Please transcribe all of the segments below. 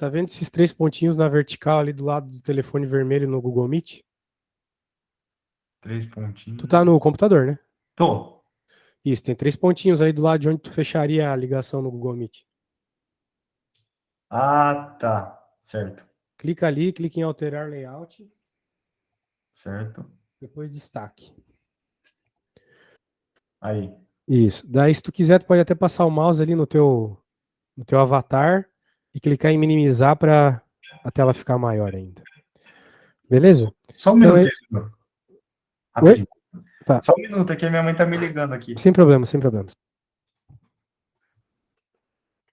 Tá vendo esses 3 pontinhos na vertical ali do lado do telefone vermelho no Google Meet? 3 pontinhos. Tu tá no computador, né? Tô. Isso, tem 3 pontinhos aí do lado de onde tu fecharia a ligação no Google Meet. Ah, tá. Certo. Clica ali, clica em alterar layout, Certo. depois destaque. Aí. Isso. Daí, se tu quiser, tu pode até passar o mouse ali no teu avatar e clicar em minimizar para a tela ficar maior ainda. Beleza? Só um Então, minuto, Igor. oi? Rapidinho. Tá. Só um minuto aqui, minha mãe tá me ligando aqui. Sem problema, sem problemas.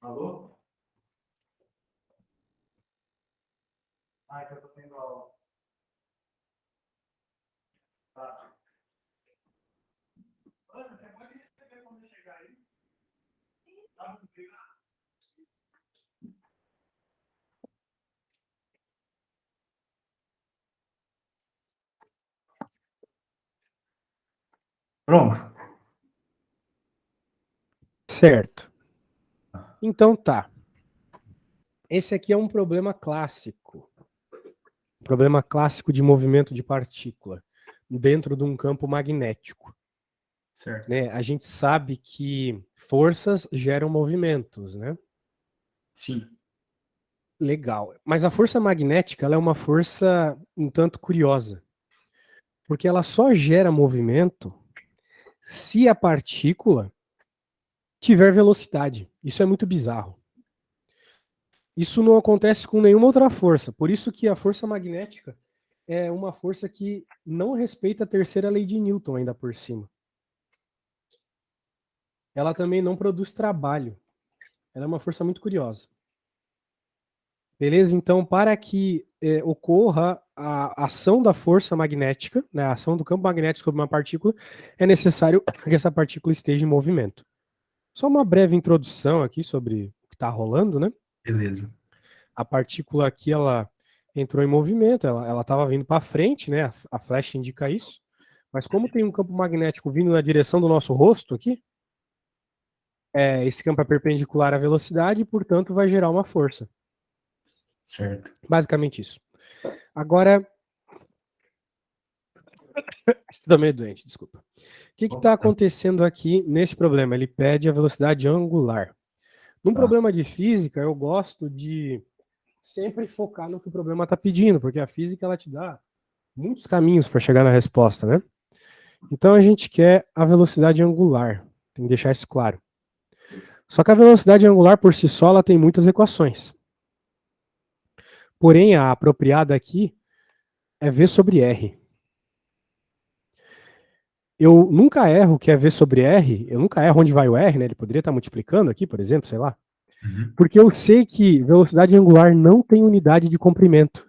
Alô? Ah, que eu tô tendo aula. Tá. Ana, você pode receber quando eu chegar aí? Tá? Pronto. Certo. Então tá. Esse aqui é um problema clássico. Problema clássico de movimento de partícula dentro de um campo magnético. Certo. Né? A gente sabe que forças geram movimentos, né? Sim. Legal. Mas a força magnética ela é uma força um tanto curiosa. Porque ela só gera movimento se a partícula tiver velocidade. Isso é muito bizarro. Isso não acontece com nenhuma outra força. Por isso que a força magnética é uma força que não respeita a terceira lei de Newton ainda por cima. Ela também não produz trabalho. Ela é uma força muito curiosa. Beleza? Então, para que ocorra a ação da força magnética, né, a ação do campo magnético sobre uma partícula, é necessário que essa partícula esteja em movimento. Só uma breve introdução aqui sobre o que está rolando, né? Beleza. A partícula aqui, ela entrou em movimento, ela estava vindo para frente, né? A flecha indica isso. Mas como tem um campo magnético vindo na direção do nosso rosto aqui, esse campo é perpendicular à velocidade e, portanto, vai gerar uma força. Certo. Basicamente isso. Agora, tô meio doente, desculpa. O que está acontecendo aqui nesse problema? Ele pede a velocidade angular. Num problema de física, eu gosto de sempre focar no que o problema está pedindo, porque a física ela te dá muitos caminhos para chegar na resposta, né? Então a gente quer a velocidade angular, tem que deixar isso claro. Só que a velocidade angular por si só ela tem muitas equações. Porém, a apropriada aqui é V sobre R. Eu nunca erro que é V sobre R, eu nunca erro onde vai o R, né? Ele poderia estar multiplicando aqui, por exemplo, sei lá. Uhum. Porque eu sei que velocidade angular não tem unidade de comprimento.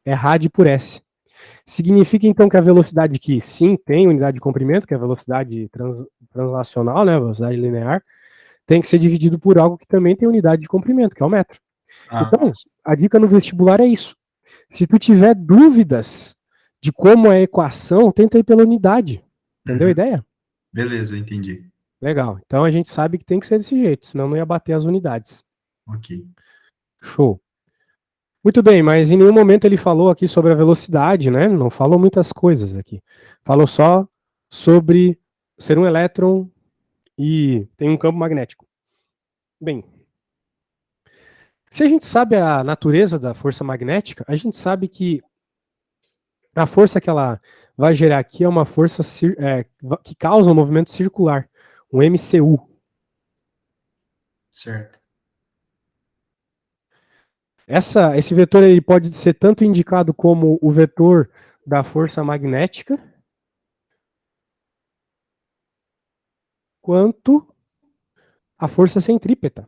É rad por S. Significa então que a velocidade que sim tem unidade de comprimento, que é a velocidade translacional, né, a velocidade linear, tem que ser dividido por algo que também tem unidade de comprimento, que é o metro. Então, a dica no vestibular é isso. Se tu tiver dúvidas de como é a equação, tenta ir pela unidade. Entendeu a ideia? Beleza, entendi. Legal. Então a gente sabe que tem que ser desse jeito, senão não ia bater as unidades. Ok. Show. Muito bem, mas em nenhum momento ele falou aqui sobre a velocidade, né? Não falou muitas coisas aqui. Falou só sobre ser um elétron e tem um campo magnético. Bem, se a gente sabe a natureza da força magnética, a gente sabe que a força que ela vai gerar aqui é uma força que causa um movimento circular, um MCU. Certo. Esse vetor ele pode ser tanto indicado como o vetor da força magnética, quanto a força centrípeta.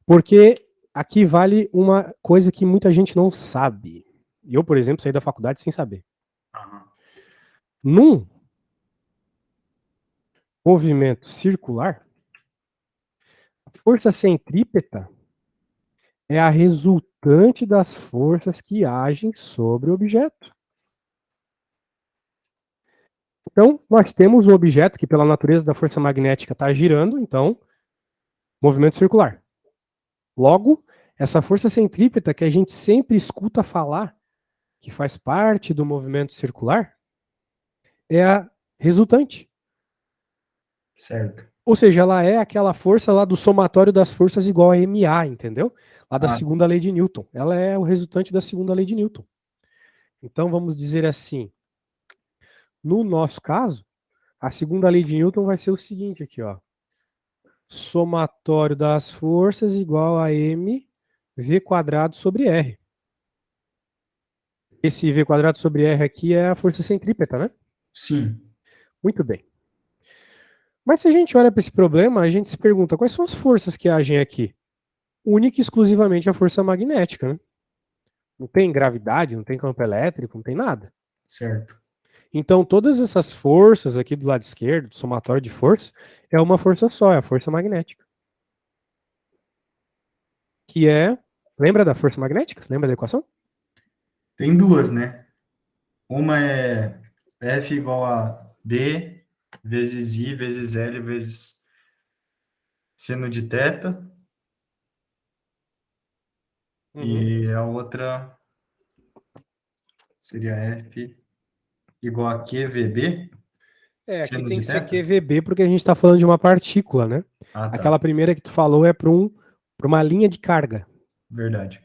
Porque aqui vale uma coisa que muita gente não sabe. Eu, por exemplo, saí da faculdade sem saber. Uhum. Num movimento circular, a força centrípeta é a resultante das forças que agem sobre o objeto. Então, nós temos o objeto que, pela natureza da força magnética, está girando, então, movimento circular. Logo, Essa força centrípeta que a gente sempre escuta falar, que faz parte do movimento circular, é a resultante. Certo. Ou seja, ela é aquela força lá do somatório das forças igual a MA, entendeu? Lá da segunda lei de Newton. Ela é o resultante da segunda lei de Newton. Então vamos dizer assim, no nosso caso, a segunda lei de Newton vai ser o seguinte aqui, ó. Somatório das forças igual a m v quadrado sobre r. Esse v quadrado sobre r aqui é a força centrípeta, né? Sim. Muito bem. Mas se a gente olha para esse problema, a gente se pergunta quais são as forças que agem aqui? Única e exclusivamente a força magnética, né? Não tem gravidade, não tem campo elétrico, não tem nada. Certo. Então, todas essas forças aqui do lado esquerdo, do somatório de forças, é uma força só, é a força magnética. Que é. Lembra da força magnética? Você lembra da equação? Tem duas, né? Uma é F igual a B vezes I vezes L vezes seno de θ. E a outra seria F igual a QVB, É, aqui seno tem de que ser θ. QVB porque a gente está falando de uma partícula, né? Ah, tá. Aquela primeira que tu falou é para uma linha de carga. Verdade.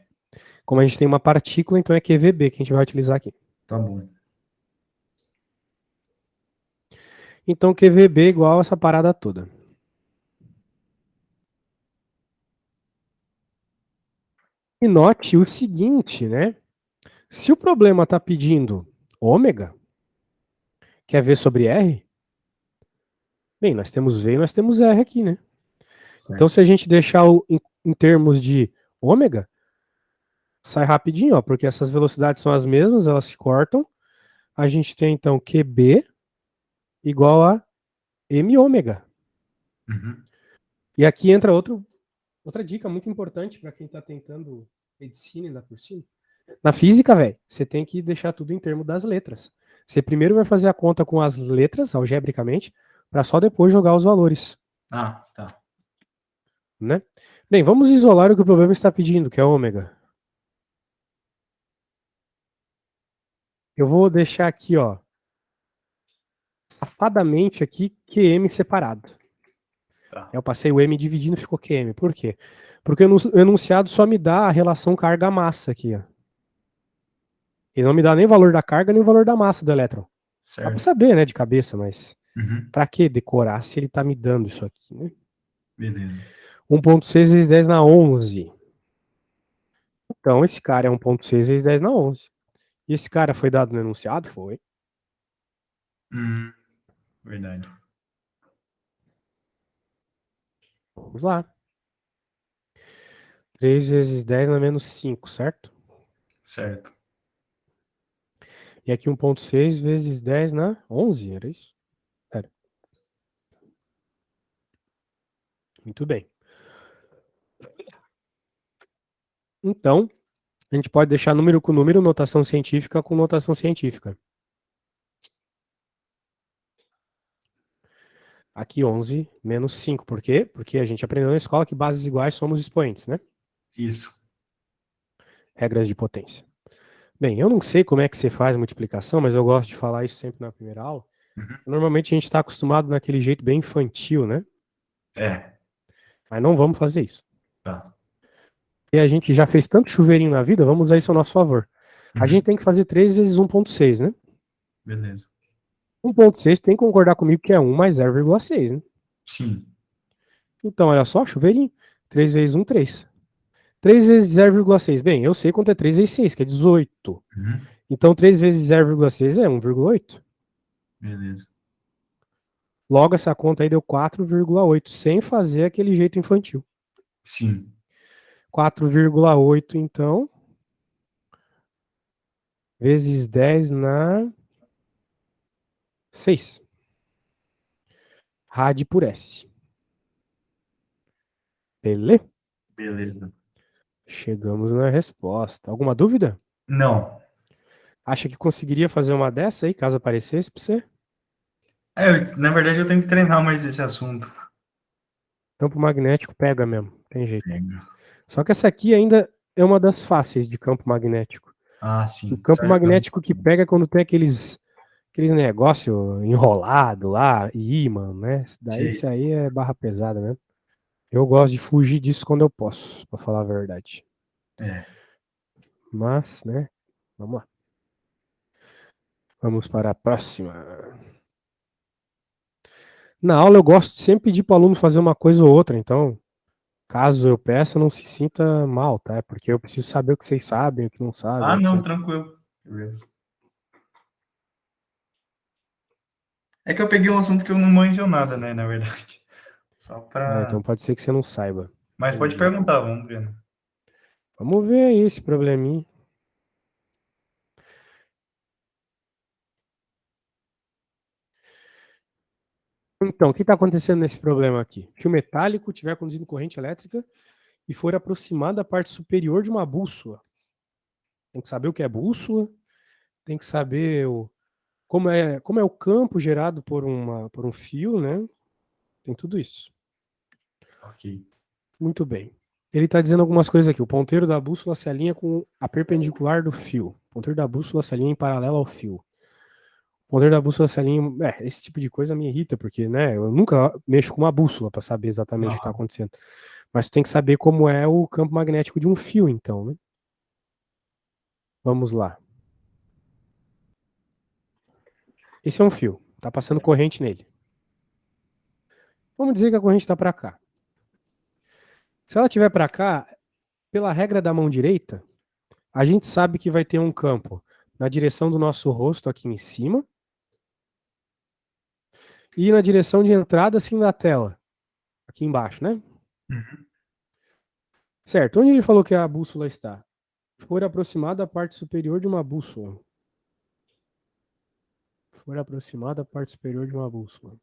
Como a gente tem uma partícula, então é QVB que a gente vai utilizar aqui. Tá bom. Então QVB é igual a essa parada toda. E note o seguinte, né? Se o problema está pedindo ômega, que é V sobre R, bem, nós temos V e nós temos R aqui, né? Então, Certo. se a gente deixar em termos de ômega, sai rapidinho, ó, porque essas velocidades são as mesmas, elas se cortam. A gente tem, então, QB igual a M ômega. Uhum. E aqui entra outra dica muito importante para quem está tentando medicina ainda por cima. Na física, velho, você tem que deixar tudo em termos das letras. Você primeiro vai fazer a conta com as letras, algebricamente, para só depois jogar os valores. Ah, tá. Né? Bem, vamos isolar o que o problema está pedindo, que é ômega. Eu vou deixar aqui, ó, safadamente aqui, QM separado. Tá. Eu passei o M dividindo, ficou QM. Por quê? Porque o enunciado só me dá a relação carga-massa aqui, ó. Ele não me dá nem o valor da carga, nem o valor da massa do elétron. Dá pra Certo. saber, né, de cabeça, mas Uhum. pra que decorar se ele tá me dando isso aqui, né? Beleza. 1.6 vezes 10 na 11. Então, esse cara é 1.6 vezes 10 na 11. E esse cara foi dado no enunciado? Foi. Verdade. Vamos lá. 3 vezes 10 na menos 5, certo? Certo. E aqui 1.6 vezes 10 na 11, era isso? Era. Muito bem. Então, a gente pode deixar número com número, notação científica com notação científica. Aqui 11 menos 5. Por quê? Porque a gente aprendeu na escola que bases iguais somos expoentes, né? Isso. Regras de potência. Bem, eu não sei como é que você faz multiplicação, mas eu gosto de falar isso sempre na primeira aula. Uhum. Normalmente a gente está acostumado naquele jeito bem infantil, né? É. Mas não vamos fazer isso. Tá. E a gente já fez tanto chuveirinho na vida, vamos usar isso ao nosso favor. A gente Uhum. tem que fazer 3 vezes 1.6, né? Beleza. 1.6 tem que concordar comigo que é 1 mais 0,6, né? Sim. Então, olha só, chuveirinho. 3 vezes 1, 3. 3 vezes 0,6. Bem, eu sei quanto é 3 vezes 6, que é 18. Uhum. Então, 3 vezes 0,6 é 1,8. Beleza. Logo, essa conta aí deu 4,8, sem fazer aquele jeito infantil. Sim. 4,8, então, vezes 10 na 6. Rad por S. Beleza? Beleza. Chegamos na resposta. Alguma dúvida? Não. Acha que conseguiria fazer uma dessa aí, caso aparecesse pra você? Na verdade, eu tenho que treinar mais esse assunto. Campo magnético pega mesmo, tem jeito. Pega. Só que essa aqui ainda é uma das fáceis de campo magnético. Ah, O sim. campo Certão. magnético que pega é quando tem aqueles negócio enrolado lá, imã, né? Isso Sei. aí é barra pesada, né? Eu gosto de fugir disso quando eu posso, pra falar a verdade. É. Mas, né? Vamos lá. Vamos para a próxima. Na aula eu gosto de sempre pedir para o aluno fazer uma coisa ou outra, então, caso eu peça, não se sinta mal, tá? Porque eu preciso saber o que vocês sabem, o que não sabem, Ah, não, etc. tranquilo. É que eu peguei um assunto que eu não manjo nada, né, na verdade. Só Ah, então pra... pode ser que você não saiba. Mas pode Entendi. perguntar, vamos ver, né? Vamos ver aí esse probleminha. Então, o que está acontecendo nesse problema aqui? Fio metálico estiver conduzindo corrente elétrica e for aproximado da parte superior de uma bússola. Tem que saber o que é bússola, tem que saber como é o campo gerado por um fio, né? Tem tudo isso. Ok. Muito bem. Ele está dizendo algumas coisas aqui. O ponteiro da bússola se alinha com a perpendicular do fio. O ponteiro da bússola se alinha em paralelo ao fio. O ponteiro da bússola se alinha. Esse tipo de coisa me irrita, porque, né, eu nunca mexo com uma bússola para saber exatamente o que está Aham. acontecendo. Mas tem que saber como é o campo magnético de um fio, então, né? Vamos lá. Esse é um fio. Está passando corrente nele. Vamos dizer que a corrente está para cá. Se ela estiver para cá, pela regra da mão direita, a gente sabe que vai ter um campo na direção do nosso rosto aqui em cima e na direção de entrada assim da tela, aqui embaixo, né? Uhum. Certo. Onde ele falou que a bússola está? For aproximada a parte superior de uma bússola. For aproximada a parte superior de uma bússola.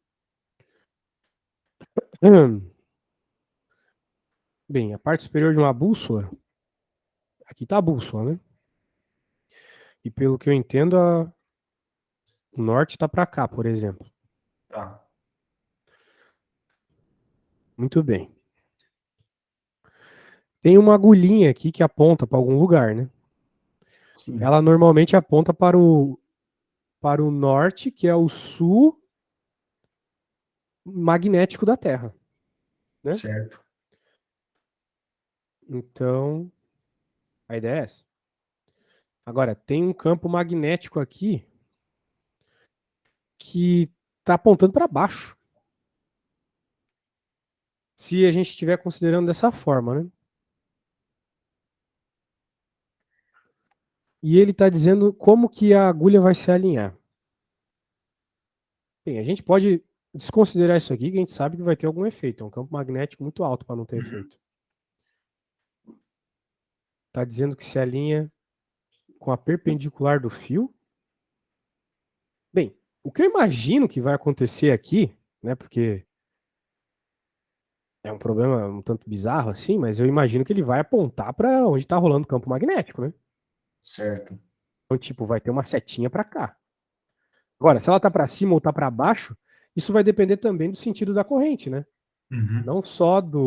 Bem, a parte superior de uma bússola, aqui está a bússola, né? E pelo que eu entendo, o norte está para cá, por exemplo. Tá. Muito bem. Tem uma agulhinha aqui que aponta para algum lugar, né? Sim. Ela normalmente aponta para o norte, que é o sul magnético da Terra, né? Certo. Então, a ideia é essa. Agora, tem um campo magnético aqui que está apontando para baixo. Se a gente estiver considerando dessa forma, né? E ele está dizendo como que a agulha vai se alinhar. Bem, a gente pode desconsiderar isso aqui, que a gente sabe que vai ter algum efeito. É um campo magnético muito alto para não ter Uhum. efeito. Está dizendo que se alinha com a perpendicular do fio. Bem, o que eu imagino que vai acontecer aqui, né? Porque é um problema um tanto bizarro assim, mas eu imagino que ele vai apontar para onde está rolando o campo magnético, né? Certo. Então, tipo, vai ter uma setinha para cá. Agora, se ela tá para cima ou tá para baixo, isso vai depender também do sentido da corrente, né? Uhum. Não só de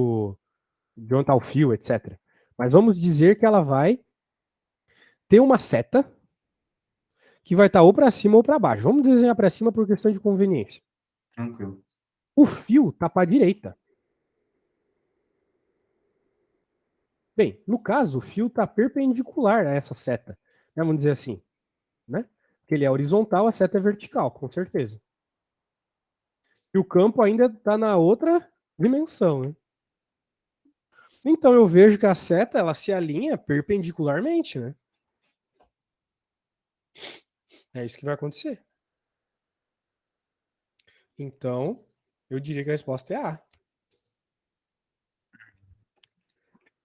onde tá o fio, etc. Mas vamos dizer que ela vai ter uma seta que vai estar ou para cima ou para baixo. Vamos desenhar para cima por questão de conveniência. Tranquilo. O fio tá para a direita. Bem, no caso, o fio está perpendicular a essa seta. Né? Vamos dizer assim, né? Porque ele é horizontal, a seta é vertical, com certeza. E o campo ainda está na outra dimensão, né? Então eu vejo que a seta ela se alinha perpendicularmente, né? É isso que vai acontecer. Então, eu diria que a resposta é A.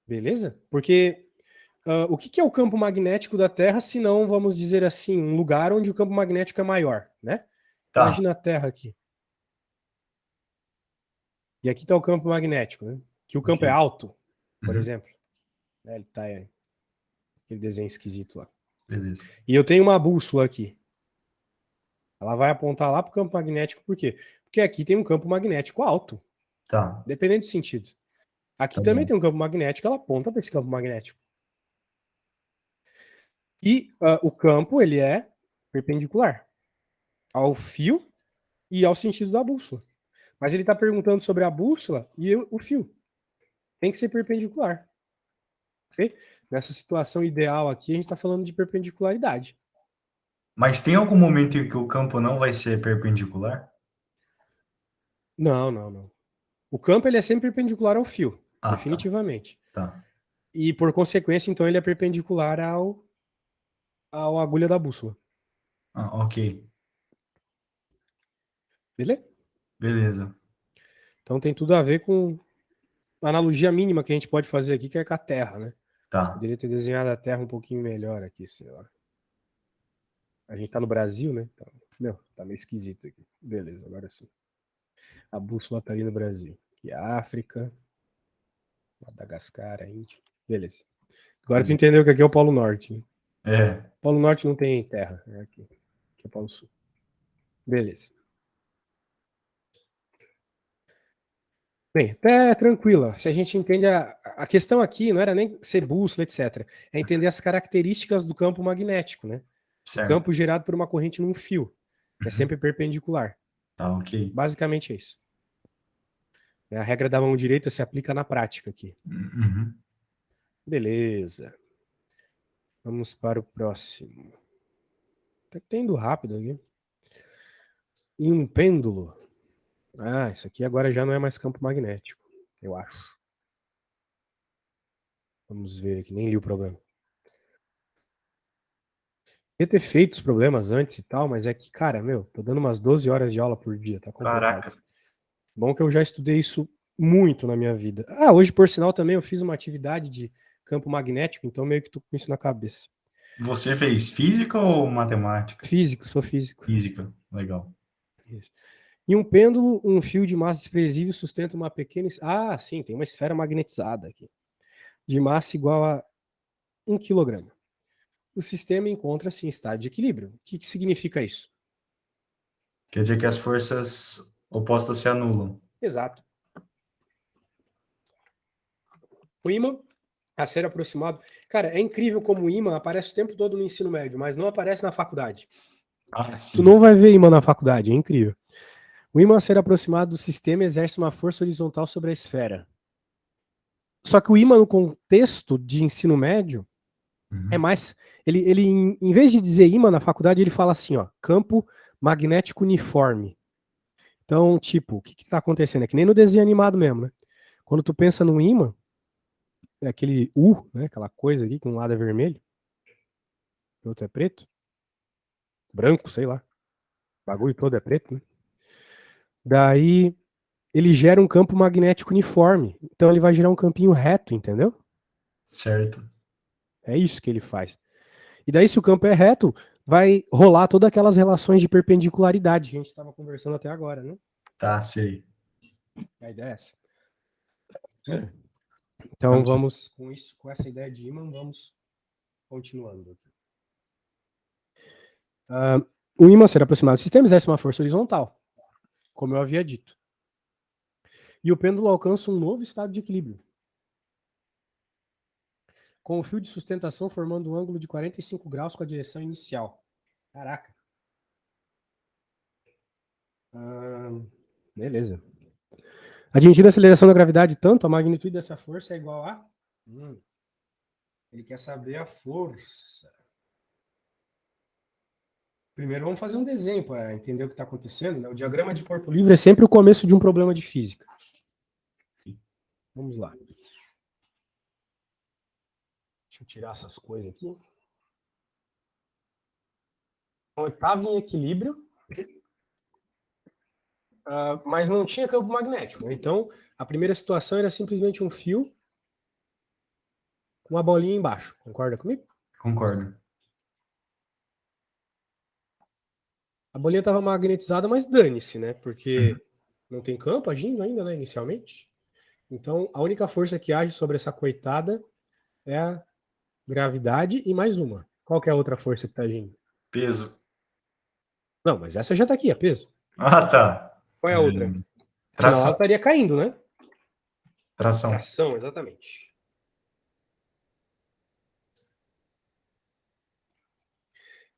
Beleza? Porque o que é o campo magnético da Terra, se não, vamos dizer assim, um lugar onde o campo magnético é maior, né? Tá. Imagina a Terra aqui. E aqui está o campo magnético, né? Que o Ok. campo é alto, por Uhum. exemplo. Né? Ele tá aquele desenho esquisito lá. Beleza. E eu tenho uma bússola aqui. Ela vai apontar lá para o campo magnético, por quê? Porque aqui tem um campo magnético alto, Tá. dependendo do sentido. Aqui Tá também bom. tem um campo magnético, ela aponta para esse campo magnético. E o campo, ele é perpendicular ao fio e ao sentido da bússola. Mas ele está perguntando sobre a bússola e o fio. Tem que ser perpendicular. Ok? Nessa situação ideal aqui, a gente está falando de perpendicularidade. Mas tem algum momento em que o campo não vai ser perpendicular? Não, não, não. O campo ele é sempre perpendicular ao fio, Ah, tá. definitivamente. Tá. E por consequência, então, ele é perpendicular ao agulha da bússola. Ah, ok. Beleza? Beleza. Então tem tudo a ver com a analogia mínima que a gente pode fazer aqui, que é com a Terra, né? Tá. Poderia ter desenhado a Terra um pouquinho melhor aqui, sei lá. A gente tá no Brasil, né? Então, meu, tá meio esquisito aqui. Beleza, agora sim. A bússola tá ali no Brasil. Aqui é a África, Madagascar, a Índia. Beleza. Agora tu entendeu que aqui é o Polo Norte. Né? É. Polo Norte não tem terra. É aqui. Aqui é o Polo Sul. Beleza. Bem, até tranquila. Se a gente entende a questão aqui não era nem ser bússola, etc. É entender as características do campo magnético, né? O Certo. campo gerado por uma corrente num fio. É sempre perpendicular. Tá, ok. Basicamente é isso. A regra da mão direita se aplica na prática aqui. Uhum. Beleza. Vamos para o próximo. Tá indo rápido aqui. E um pêndulo. Ah, isso aqui agora já não é mais campo magnético, eu acho. Vamos ver aqui, nem li o problema. Ia ter feito os problemas antes e tal, mas é que, cara, meu, tô dando umas 12 horas de aula por dia, tá complicado. Caraca. Bom que eu já estudei isso muito na minha vida. Ah, hoje, por sinal, também eu fiz uma atividade de campo magnético, então meio que tô com isso na cabeça. Você fez física ou matemática? Físico, sou físico. Física. Legal. Isso. E um pêndulo, um fio de massa desprezível sustenta uma pequena. Ah, sim, tem uma esfera magnetizada aqui. De massa igual a 1 quilograma. O sistema encontra-se em estado de equilíbrio. O que significa isso? Quer dizer que as forças opostas se anulam. Exato. O ímã a ser aproximado. Cara, é incrível como o ímã aparece o tempo todo no ensino médio, mas não aparece na faculdade. Ah, Tu sim. não vai ver ímã na faculdade, é incrível. O ímã a ser aproximado do sistema exerce uma força horizontal sobre a esfera. Só que o ímã no contexto de ensino médio é Uhum. mais. Ele em vez de dizer ímã na faculdade, ele fala assim, ó, campo magnético uniforme. Então, tipo, o que está acontecendo? É que nem no desenho animado mesmo, né? Quando tu pensa no ímã, é aquele U, né? Aquela coisa aqui, que um lado é vermelho, o outro é preto, branco, sei lá. O bagulho todo é preto, né? Daí ele gera um campo magnético uniforme. Então ele vai gerar um campinho reto, entendeu? Certo. É isso que ele faz. E daí, se o campo é reto, vai rolar todas aquelas relações de perpendicularidade que a gente estava conversando até agora, né? Tá, sei. A ideia é essa. Então Ok. vamos com isso, com essa ideia de ímã, vamos continuando aqui. O ímã ser aproximado do sistema exerce uma força horizontal, como eu havia dito. E o pêndulo alcança um novo estado de equilíbrio, com o fio de sustentação formando um ângulo de 45 graus com a direção inicial. Caraca. Beleza. Admitindo a aceleração da gravidade tanto, a magnitude dessa força é igual a... Ele quer saber a força. Primeiro vamos fazer um desenho para entender o que está acontecendo. Né? O diagrama de corpo livre é sempre o começo de um problema de física. Vamos lá. Deixa eu tirar essas coisas aqui. Então, estava em equilíbrio, mas não tinha campo magnético. Né? Então, a primeira situação era simplesmente um fio com uma bolinha embaixo. Concorda comigo? Concordo. A bolinha estava magnetizada, mas dane-se, né? Porque não tem campo agindo ainda, né? Inicialmente. Então, a única força que age sobre essa coitada é a gravidade e mais uma. Qual que é a outra força que está agindo? Peso. Não, mas essa já está aqui, a peso. Ah, tá. Qual é a outra? Senão ela Tração. estaria caindo, né? Tração. Tração, exatamente.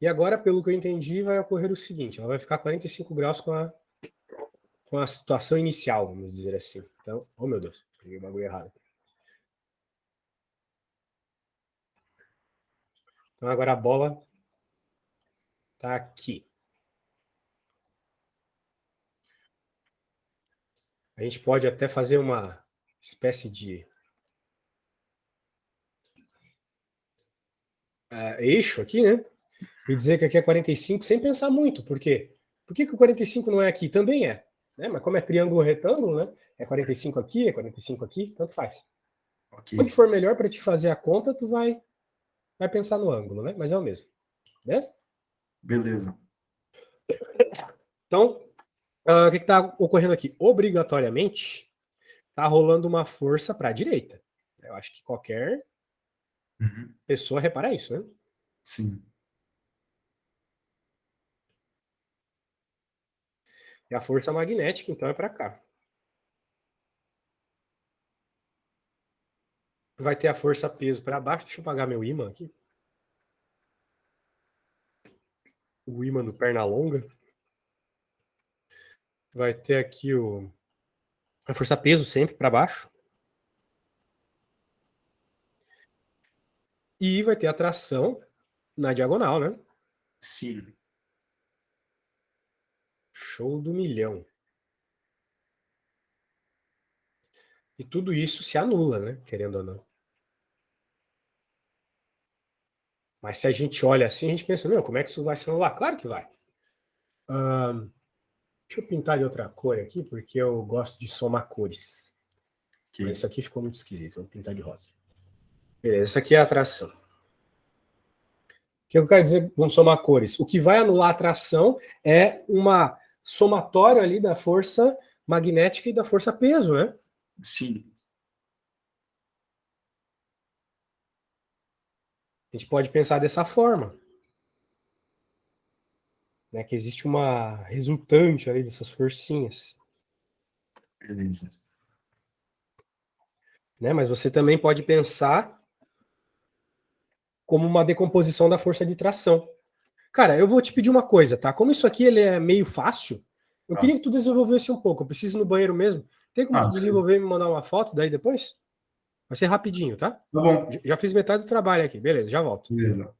E agora, pelo que eu entendi, vai ocorrer o seguinte: ela vai ficar 45 graus com a situação inicial, vamos dizer assim. Então, oh meu Deus, peguei o bagulho errado. Então agora a bola tá aqui. A gente pode até fazer uma espécie de eixo aqui, né? E dizer que aqui é 45 sem pensar muito. Por quê? Por que o 45 não é aqui? Também é. Né? Mas como é triângulo retângulo, né? É 45 aqui, é 45 aqui, tanto faz. Ok. Onde for melhor para te fazer a conta, tu vai pensar no ângulo, né? Mas é o mesmo. Beleza? Beleza. Então, o que está ocorrendo aqui? Obrigatoriamente, está rolando uma força para a direita. Eu acho que qualquer Uhum. pessoa repara isso, né? Sim. E a força magnética, então, é para cá. Vai ter a força peso para baixo. Deixa eu apagar meu ímã aqui. O ímã do Pernalonga. Vai ter aqui a força peso sempre para baixo. E vai ter a tração na diagonal, né? Sim. Show do milhão. E tudo isso se anula, né? Querendo ou não. Mas se a gente olha assim, a gente pensa, não, como é que isso vai se anular? Claro que vai. Deixa eu pintar de outra cor aqui, porque eu gosto de somar cores. Ok. Mas isso aqui ficou muito esquisito, vou pintar de rosa. Beleza, essa aqui é a atração. O que eu quero dizer com somar cores? O que vai anular a atração é uma somatória ali da força magnética e da força peso, né? Sim. A gente pode pensar dessa forma. Né, que existe uma resultante ali dessas forcinhas. Beleza. Né? Mas você também pode pensar como uma decomposição da força de tração. Cara, eu vou te pedir uma coisa, tá? Como isso aqui ele é meio fácil, eu Ah, queria que tu desenvolvesse um pouco. Eu preciso ir no banheiro mesmo. Tem como tu beleza. desenvolver e me mandar uma foto daí depois? Vai ser rapidinho, tá? Tá bom. Já fiz metade do trabalho aqui. Beleza, já volto. Beleza.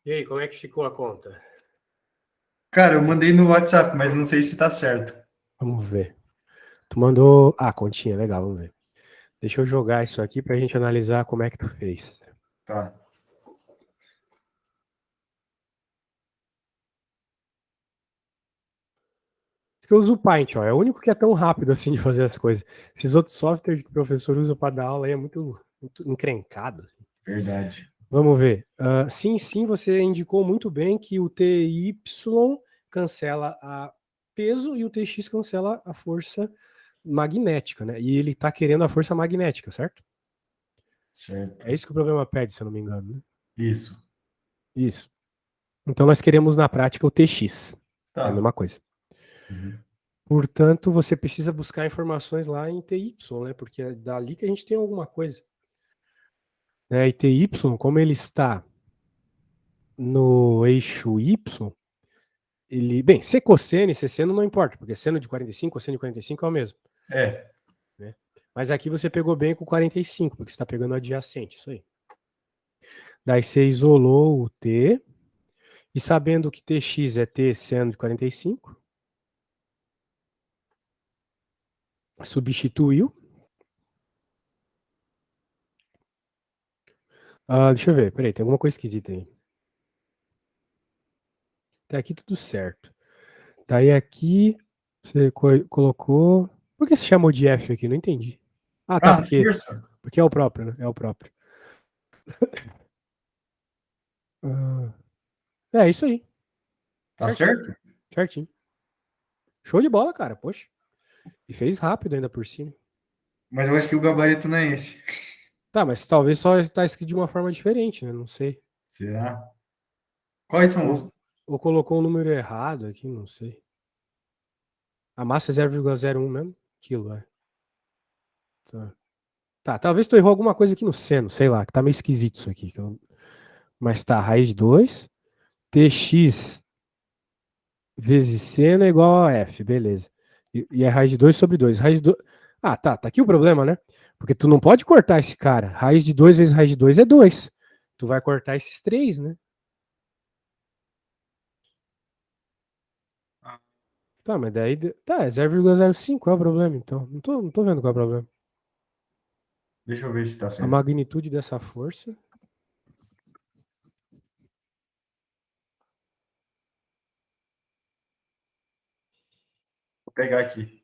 E aí, como é que ficou a conta? Cara, eu mandei no WhatsApp, mas não sei se tá certo. Vamos ver. Tu mandou. Ah, continha, legal, vamos ver. Deixa eu jogar isso aqui pra gente analisar como é que tu fez. Tá. Eu uso o Paint, ó. É o único que é tão rápido assim de fazer as coisas. Esses outros softwares que o professor usa para dar aula aí é muito encrencado. Verdade. Vamos ver. Sim, você indicou muito bem que o TY cancela a peso e o TX cancela a força magnética, né? E ele está querendo a força magnética, certo? Certo. É isso que o problema pede, se eu não me engano, né? Isso. Isso. Então nós queremos na prática o TX. É a Tá. mesma coisa. Uhum. Portanto, você precisa buscar informações lá em TY, né? Porque é dali que a gente tem alguma coisa. Né? E TY, como ele está no eixo Y, bem, secosseno e sesseno não importa, porque seno de 45, cosseno de 45 é o mesmo. É. Né? Mas aqui você pegou bem com 45, porque você está pegando adjacente, isso aí. Daí você isolou o T, e sabendo que TX é T seno de 45, substituiu. Deixa eu ver, peraí, tem alguma coisa esquisita aí. Até aqui tudo certo. Daí aqui você colocou. Por que você chamou de F aqui? Não entendi. Ah, tá, Ah, porque força. é o próprio, né? É o próprio. Ah, é isso aí. Tá Certinho. certo? Certinho. Show de bola, cara. Poxa. E fez rápido ainda por cima. Mas eu acho que o gabarito não é esse. Tá, mas talvez só está escrito de uma forma diferente, né? Não sei. Será? Quais são os. Ou colocou um número errado aqui, não sei. A massa é 0,01 mesmo? Quilo, é. Tá, talvez tu errou alguma coisa aqui no seno, sei lá, que tá meio esquisito isso aqui. Mas tá, raiz de 2, TX vezes seno é igual a F, beleza. E é raiz de 2 sobre 2. Raiz de 2. Ah, tá aqui o problema, né? Porque tu não pode cortar esse cara. Raiz de 2 vezes raiz de 2 é 2. Tu vai cortar esses 3, né? Tá, mas daí. Tá, é 0,05, qual é o problema então? Não tô vendo qual é o problema. Deixa eu ver se tá A certo. magnitude dessa força. Vou pegar aqui.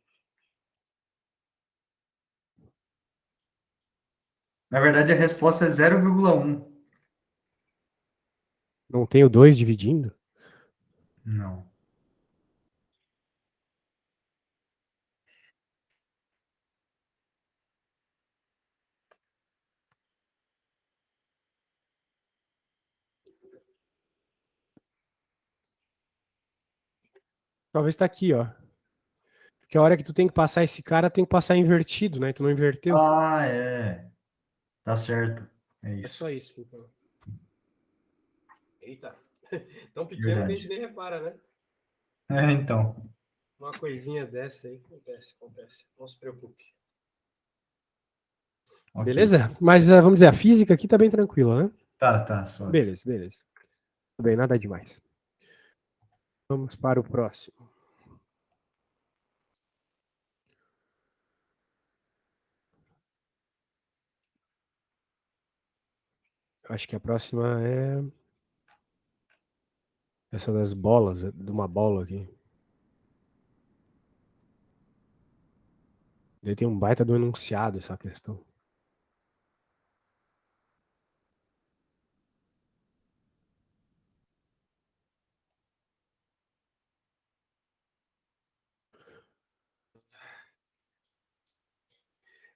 Na verdade, a resposta é 0,1. Não tem o 2 dividindo? Não. Talvez tá aqui, ó. Porque a hora que tu tem que passar esse cara, tem que passar invertido, né? Tu não inverteu. Ah, é. Tá certo. É É só isso. isso, então. Eita. Tão pequeno que a gente Verdade. nem repara, né? É, então. Uma coisinha dessa aí acontece. Não se preocupe. Ok. Beleza? Mas vamos dizer, a física aqui tá bem tranquila, né? Tá, suave. Beleza. Tudo bem, nada demais. Vamos para o próximo. Acho que a próxima é essa das bolas, de uma bola aqui. Daí tem um baita do enunciado essa questão.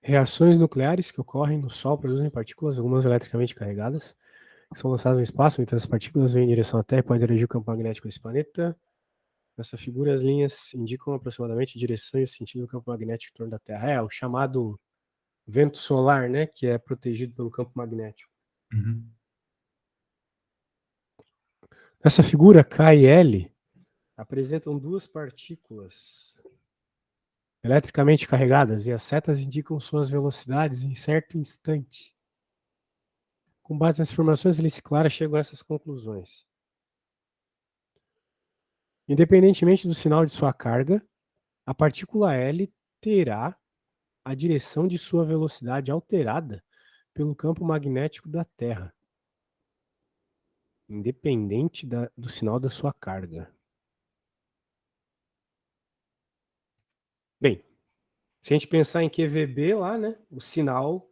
Reações nucleares que ocorrem no Sol produzem partículas, algumas eletricamente carregadas, que são lançadas no espaço, então as partículas vêm em direção à Terra e podem interagir com o campo magnético desse planeta. Nessa figura, as linhas indicam aproximadamente a direção e o sentido do campo magnético em torno da Terra. É o chamado vento solar, né, que é protegido pelo campo magnético. Uhum. Nessa figura, K e L apresentam duas partículas eletricamente carregadas e as setas indicam suas velocidades em certo instante. Com base nas informações, Alice e Clara chegam a essas conclusões. Independentemente do sinal de sua carga, a partícula L terá a direção de sua velocidade alterada pelo campo magnético da Terra, independente do sinal da sua carga. Bem, se a gente pensar em QVB lá, né, o sinal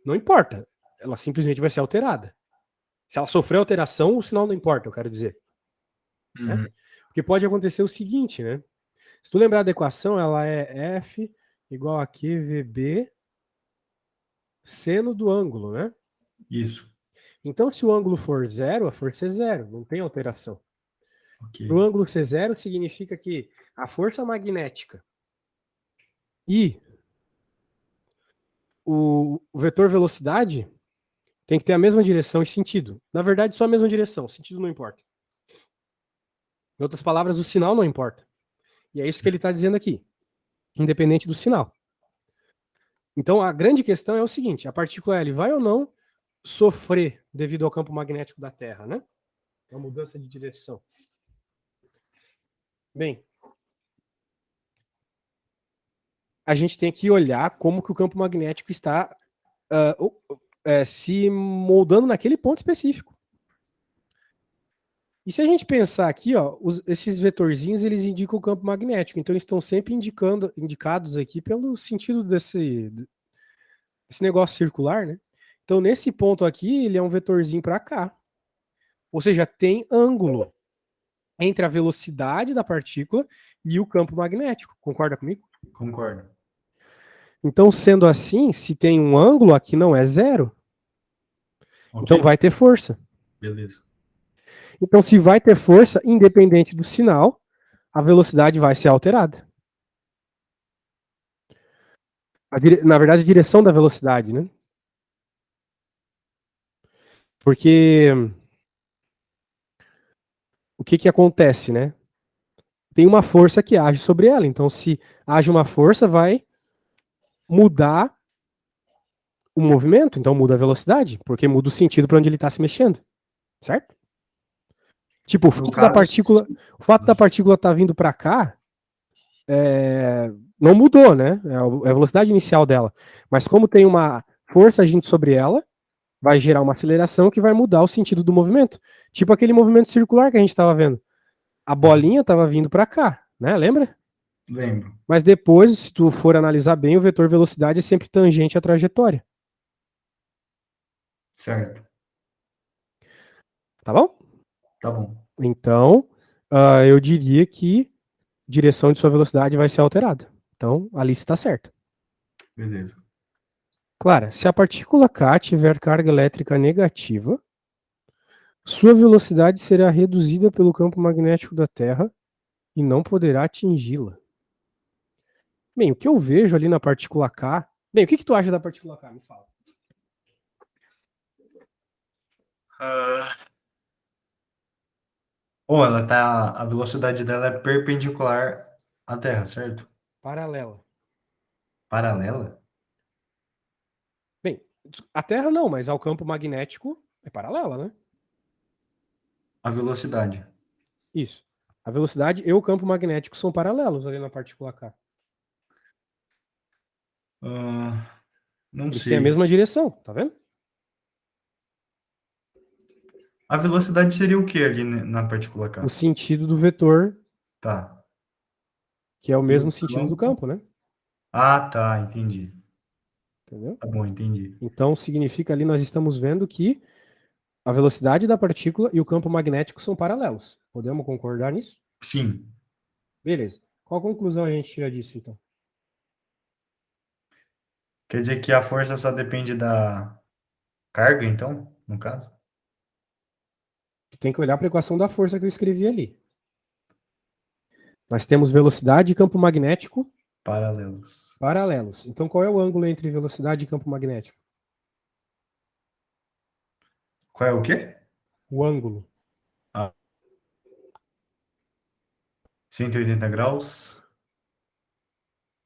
não importa, ela simplesmente vai ser alterada. Se ela sofrer alteração, o sinal não importa, eu quero dizer. Né? Uhum. Porque pode acontecer o seguinte, né? Se tu lembrar da equação, ela é F igual a QVB seno do ângulo, né? Isso. Então, se o ângulo for zero, a força é zero, não tem alteração. Ok. Para o ângulo ser zero, significa que a força magnética e o vetor velocidade tem que ter a mesma direção e sentido. Na verdade, só a mesma direção, o sentido não importa. Em outras palavras, o sinal não importa. E é isso que ele está dizendo aqui, independente do sinal. Então, a grande questão é o seguinte, a partícula L vai ou não sofrer devido ao campo magnético da Terra, né? A mudança de direção. Bem, a gente tem que olhar como que o campo magnético está se moldando naquele ponto específico. E se a gente pensar aqui, ó, esses vetorzinhos, eles indicam o campo magnético, então eles estão sempre indicados aqui pelo sentido desse negócio circular, né? Então, nesse ponto aqui, ele é um vetorzinho para cá. Ou seja, tem ângulo entre a velocidade da partícula e o campo magnético. Concorda comigo? Concordo. Então, sendo assim, se tem um ângulo, aqui não é zero. Ok. Então vai ter força. Beleza. Então, se vai ter força, independente do sinal, a velocidade vai ser alterada. Na verdade, a direção da velocidade, né? Porque o que que acontece, né? Tem uma força que age sobre ela. Então, se age uma força, vai mudar o movimento, então muda a velocidade, porque muda o sentido para onde ele está se mexendo, certo? Tipo, No caso, o fato da partícula estar vindo para cá não mudou, né? É a velocidade inicial dela. Mas como tem uma força agindo sobre ela, vai gerar uma aceleração que vai mudar o sentido do movimento. Tipo aquele movimento circular que a gente estava vendo. A bolinha estava vindo para cá, né? Lembra? lembro. Mas depois, se tu for analisar bem, o vetor velocidade é sempre tangente à trajetória. Certo. Tá bom? Tá bom. Então, eu diria que direção de sua velocidade vai ser alterada. Então, a lista está certa. Beleza. Clara, se a partícula K tiver carga elétrica negativa, sua velocidade será reduzida pelo campo magnético da Terra e não poderá atingi-la. Bem, o que eu vejo ali na partícula K... Bem, o que tu acha da partícula K? Me fala. Ela tá. A velocidade dela é perpendicular à Terra, certo? Paralela. Paralela? Bem, a Terra não, mas ao campo magnético é paralela, né? A velocidade. Isso. A velocidade e o campo magnético são paralelos ali na partícula K. Não Eles têm a sei. mesma direção, tá vendo? A velocidade seria o que ali na partícula K? O sentido do vetor, Tá. que é o E mesmo o sentido do campo? campo, né? Ah, tá, entendi. Entendeu? Tá bom, entendi. Então significa ali nós estamos vendo que a velocidade da partícula e o campo magnético são paralelos. Podemos concordar nisso? Sim. Beleza. Qual conclusão a gente tira disso, então? Quer dizer que a força só depende da carga, então, no caso? Tu tem que olhar para a equação da força que eu escrevi ali. Nós temos velocidade e campo magnético Paralelos. paralelos. Então qual é o ângulo entre velocidade e campo magnético? Qual é o quê? O ângulo. 180 graus?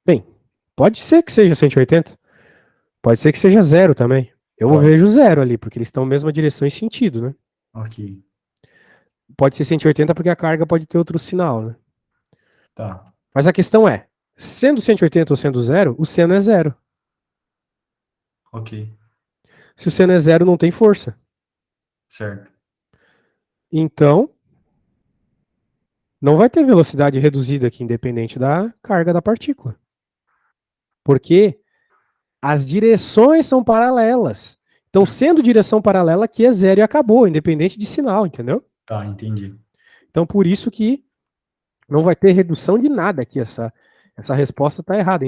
Bem, pode ser que seja 180. Pode ser que seja zero também. Eu Pode. vejo zero ali, porque eles estão na mesma direção e sentido, né? Ok. Pode ser 180 porque a carga pode ter outro sinal, né? Tá, Mas a questão é, sendo 180 ou sendo zero, o seno é zero. ok, Se o seno é zero, não tem força. certo. Então, não vai ter velocidade reduzida aqui, independente da carga da partícula. Porque as direções são paralelas. Então, sendo direção paralela, aqui é zero e acabou, independente de sinal, entendeu? Tá, entendi. Então, por isso que não vai ter redução de nada aqui. Essa resposta está errada.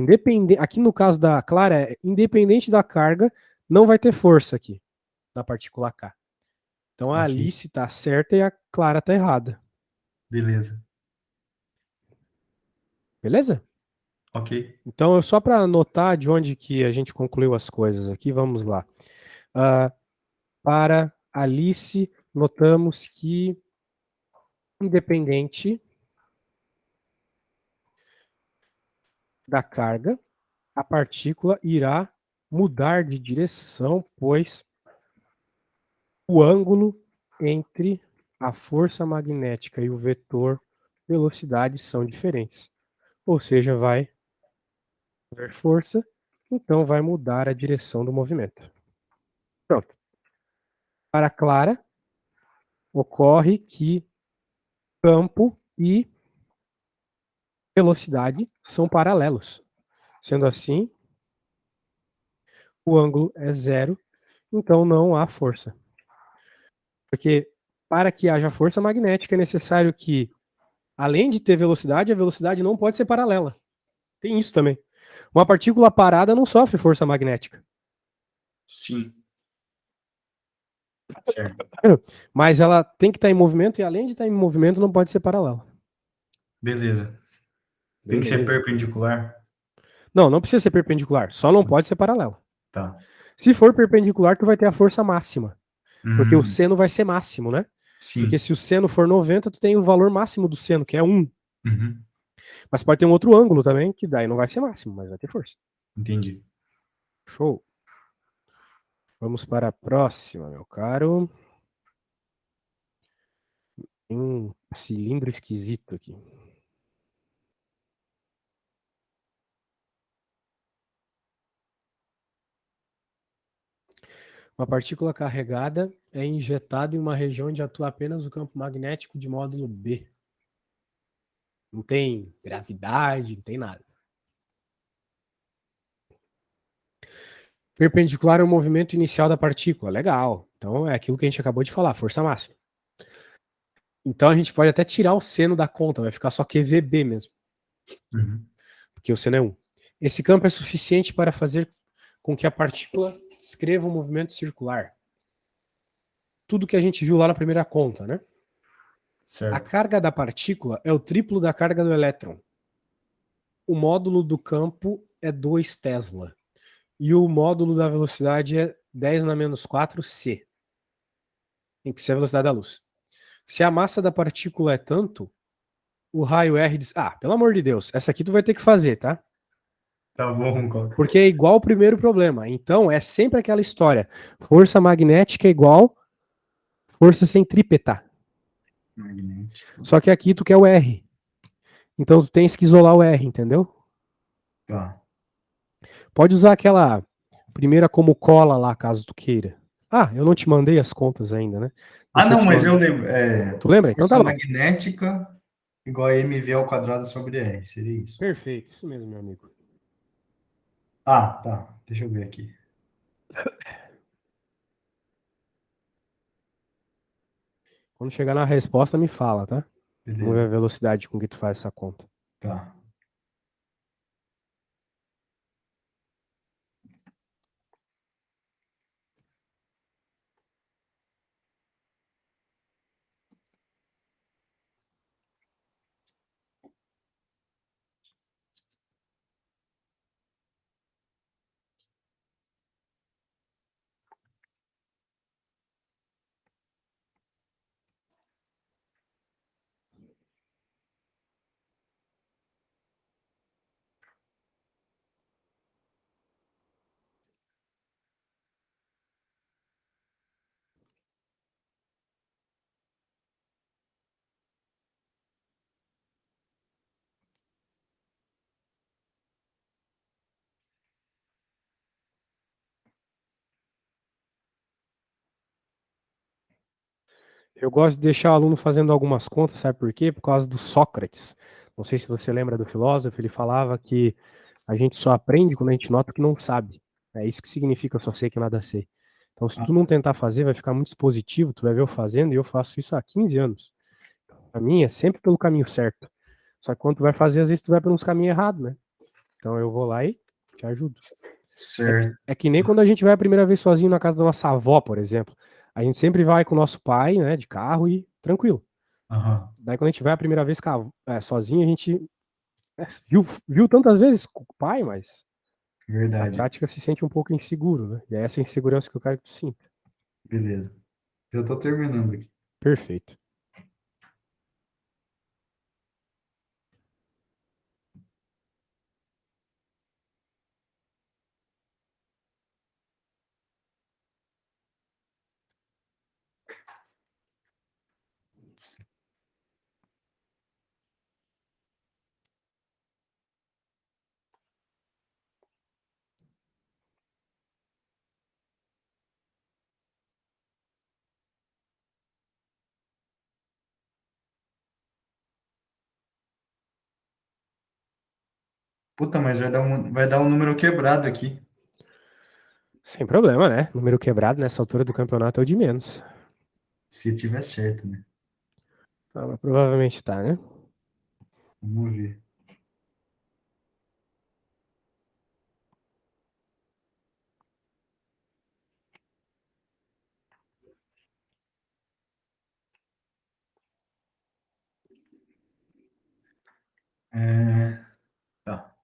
Aqui no caso da Clara, independente da carga, não vai ter força aqui na partícula K. Então a Ok, Alice está certa e a Clara está errada. beleza. Beleza? Ok, Então, só para anotar de onde que a gente concluiu as coisas aqui, vamos lá. Ah, para Alice, notamos que, independente da carga, a partícula irá mudar de direção, pois o ângulo entre a força magnética e o vetor velocidade são diferentes. Ou seja, vai haver força, então vai mudar a direção do movimento. Pronto. Para Clara, ocorre que campo e velocidade são paralelos. Sendo assim, o ângulo é zero, então não há força. Porque para que haja força magnética é necessário que, além de ter velocidade, a velocidade não pode ser paralela. Tem isso também. Uma partícula parada não sofre força magnética. sim, certo. Mas ela tem que estar em movimento e, além de estar em movimento, não pode ser paralela. Beleza. Tem que ser Beleza. perpendicular? Não, não precisa ser perpendicular, só não pode ser paralela. Tá. Se for perpendicular, tu vai ter a força máxima, porque o Hum, seno vai ser máximo, né? Porque sim. se o seno for 90, tu tem o valor máximo do seno, que é 1. Uhum, Mas pode ter um outro ângulo também, que daí não vai ser máximo, mas vai ter força. entendi. Show. Vamos para a próxima, meu caro. Tem um cilindro esquisito aqui. Uma partícula carregada é injetada em uma região onde atua apenas o campo magnético de módulo B. Não tem gravidade, não tem nada. Perpendicular ao movimento inicial da partícula. Legal. Então é aquilo que a gente acabou de falar, força máxima. Então a gente pode até tirar o seno da conta, vai ficar só QVB mesmo, Uhum, porque o seno é 1. Esse campo é suficiente para fazer com que a partícula descreva um movimento circular. Tudo que a gente viu lá na primeira conta, né? A certo. carga da partícula é o triplo da carga do elétron. O módulo do campo é 2 Tesla. E o módulo da velocidade é 10 na menos 4 C, em que C é a velocidade da luz. Se a massa da partícula é tanto, o raio R diz: Ah, pelo amor de Deus, essa aqui tu vai ter que fazer, tá? Tá bom, Coca. Porque é igual ao primeiro problema. Então é sempre aquela história: força magnética é igual força centrípeta. Magnético. Só que aqui tu quer o R. Então tu tens que isolar o R, entendeu? Tá. Pode usar aquela primeira como cola lá, caso tu queira. Ah, eu não te mandei as contas ainda, né? Ah, Deixa eu não, te mas eu mandar. lembro. Tu lembra? Então tá Força bom. magnética igual a mv ao quadrado sobre r. Seria isso. Perfeito, isso mesmo, meu amigo. Ah, tá. Deixa eu ver aqui. Quando chegar na resposta, me fala, tá? Vamos ver Beleza. a velocidade com que tu faz essa conta. Tá. Eu gosto de deixar o aluno fazendo algumas contas, sabe por quê? Por causa do Sócrates. Não sei se você lembra do filósofo, ele falava que a gente só aprende quando a gente nota que não sabe. É isso que significa eu só sei que nada sei. Então, se tu Ah, não tentar fazer, vai ficar muito expositivo, tu vai ver eu fazendo, e eu faço isso há 15 anos. Pra mim, é sempre pelo caminho certo. Só que quando tu vai fazer, às vezes tu vai por uns caminhos errados, né? Então eu vou lá e te ajudo. É, certo. é que nem quando a gente vai a primeira vez sozinho na casa da nossa avó, por exemplo. A gente sempre vai com o nosso pai, né, de carro e tranquilo. Aham, Daí quando a gente vai a primeira vez sozinho, a gente viu tantas vezes com o pai, mas na verdade. prática se sente um pouco inseguro, né? E é essa insegurança que eu quero que tu sinta. Beleza. Eu tô terminando aqui. Perfeito. Puta, mas vai dar um número quebrado aqui, Sem problema, né? Número quebrado nessa altura do campeonato é o de menos. se tiver certo, né? Ah, mas provavelmente tá, né? Vamos ver. É, tá.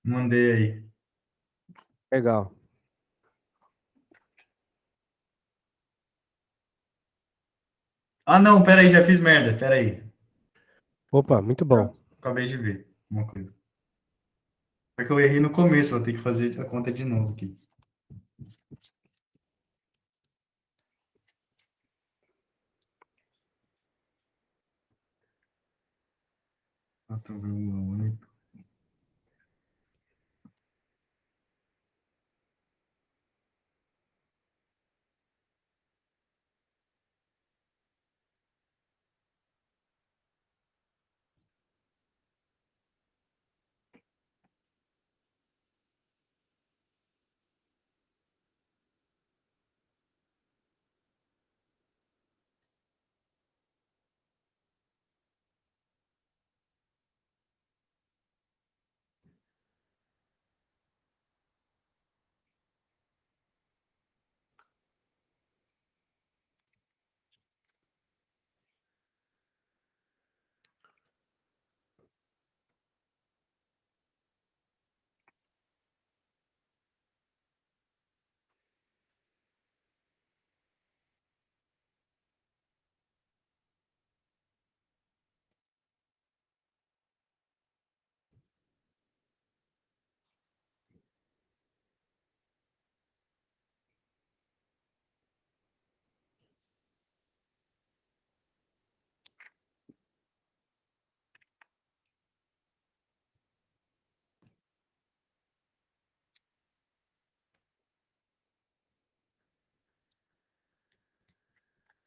Mandei aí. Legal. Ah, não, pera aí, já fiz merda. Pera aí. Opa, muito bom. Acabei de ver uma coisa. Foi que eu errei no começo, vou ter que fazer a conta de novo aqui. 4,8.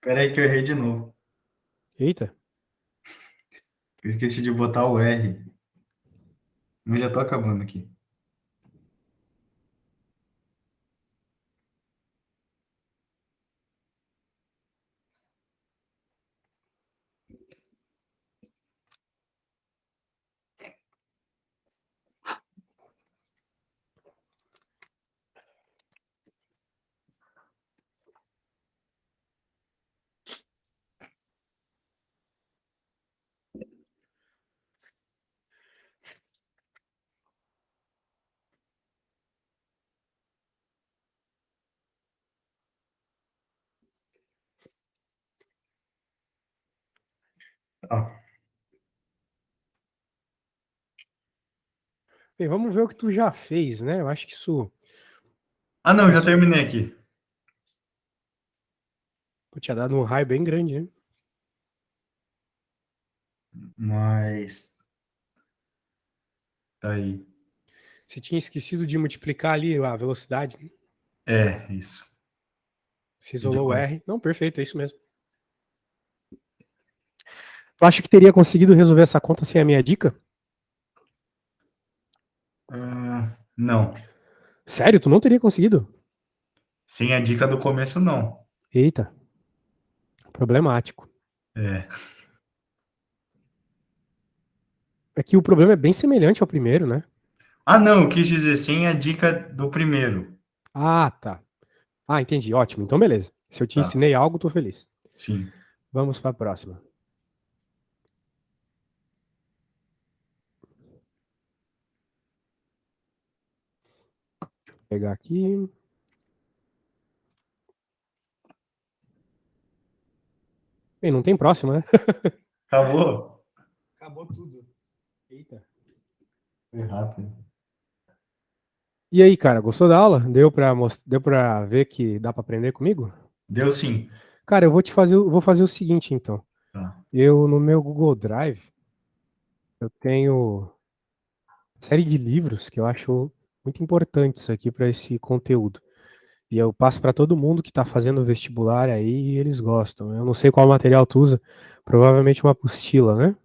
Pera aí que eu errei de novo. Eita. Eu esqueci de botar o R. Mas já tô acabando aqui. Tá. Bem, vamos ver o que tu já fez, né? Eu acho que isso Ah, não, é já só... terminei aqui. Pô, tinha dado um raio bem grande, né? Mas tá aí. Você tinha esquecido de multiplicar ali a velocidade, né? É, isso. Você E isolou o depois? R. Não, perfeito, é isso mesmo. Tu acha que teria conseguido resolver essa conta sem a minha dica? Não. Sério, tu não teria conseguido? Sem a dica do começo, não. Eita, problemático. É. É que o problema é bem semelhante ao primeiro, né? Ah, não, eu quis dizer sem a dica do primeiro. Ah, tá. Ah, entendi. Ótimo. Então, beleza. Se eu te Tá, ensinei algo, tô feliz. sim. Vamos para a próxima. Vou pegar aqui. Bem, não tem próxima, né? Acabou? Acabou tudo. Eita. Foi rápido. E aí, cara, gostou da aula? Deu pra ver que dá pra aprender comigo? Deu sim. Cara, vou fazer o seguinte, então. Tá. Eu, no meu Google Drive, eu tenho série de livros que eu acho muito importantes aqui para esse conteúdo. E eu passo para todo mundo que está fazendo vestibular aí e eles gostam. Eu não sei qual material tu usa, provavelmente uma apostila, né?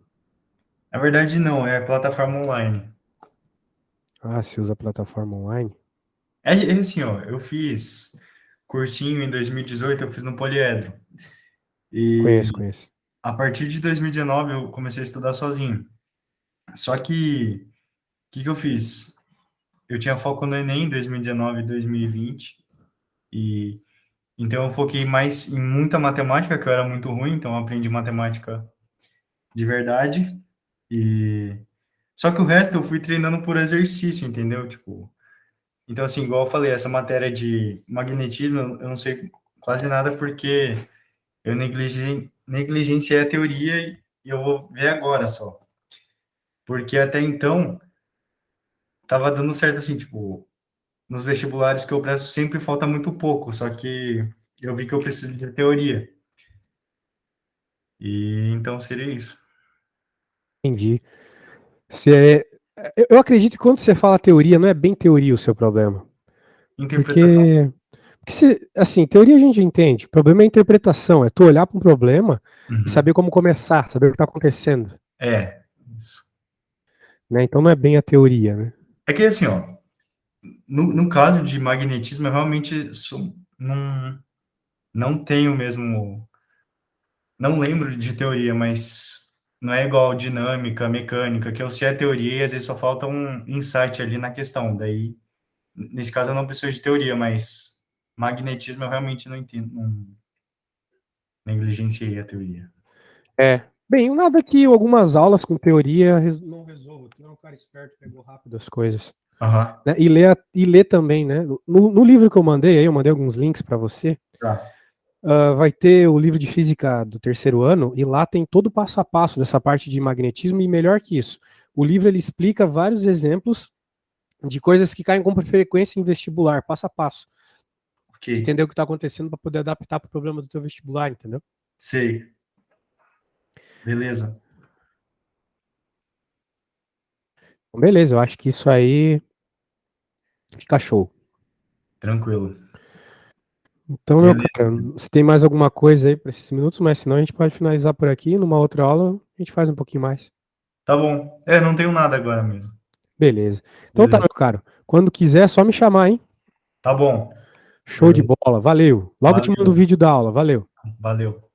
Na verdade, não, é plataforma online. Ah, se usa plataforma online? É assim, ó, eu fiz cursinho em 2018, eu fiz no Poliedro. Conheço, E conheço. a partir de 2019 eu comecei a estudar sozinho. Só que, o que que eu fiz? Eu tinha foco no Enem em 2019 e 2020. E então eu foquei mais em muita matemática, que eu era muito ruim, então eu aprendi matemática de verdade. E só que o resto eu fui treinando por exercício, entendeu? Tipo, então assim, igual eu falei, essa matéria de magnetismo, eu não sei quase nada porque eu negligenciei a teoria e eu vou ver agora só. Porque até então tava dando certo assim, tipo, nos vestibulares que eu presto sempre falta muito pouco, só que eu vi que eu preciso de teoria. E então seria isso. Entendi. Você, eu acredito que quando você fala teoria, não é bem teoria o seu problema. Interpretação. Porque assim, teoria a gente entende. O problema é a interpretação, é tu olhar para um problema e Uhum. saber como começar, saber o que está acontecendo. É. Isso. Né? Então não é bem a teoria, né? É que assim, ó, no caso de magnetismo, eu realmente não tenho mesmo, não lembro de teoria, mas não é igual dinâmica, mecânica, que eu sei a teoria e às vezes só falta um insight ali na questão. Daí, nesse caso, eu não preciso de teoria, mas magnetismo eu realmente não entendo, não negligenciei a teoria. É. Bem, nada que algumas aulas com teoria não resolva. Tu é um cara esperto, pegou rápido as coisas. Aham, Né? E ler também, né? No livro que eu mandei, aí eu mandei alguns links para você. tá. Vai ter o livro de física do terceiro ano e lá tem todo o passo a passo dessa parte de magnetismo e melhor que isso, o livro ele explica vários exemplos de coisas que caem com frequência em vestibular, passo a passo, Ok, de entender o que está acontecendo para poder adaptar para o problema do teu vestibular, entendeu? sei. Beleza, Então, beleza, eu acho que isso aí fica show. tranquilo. Então, meu Beleza. cara, se tem mais alguma coisa aí para esses minutos, mas senão a gente pode finalizar por aqui, numa outra aula a gente faz um pouquinho mais. Tá bom. É, não tenho nada agora mesmo. Beleza. Então tá, Beleza. meu caro. Quando quiser, é só me chamar, hein? Tá bom. Show de Beleza. bola. Valeu. Logo te mando o Valeu. vídeo da aula. Valeu. Valeu.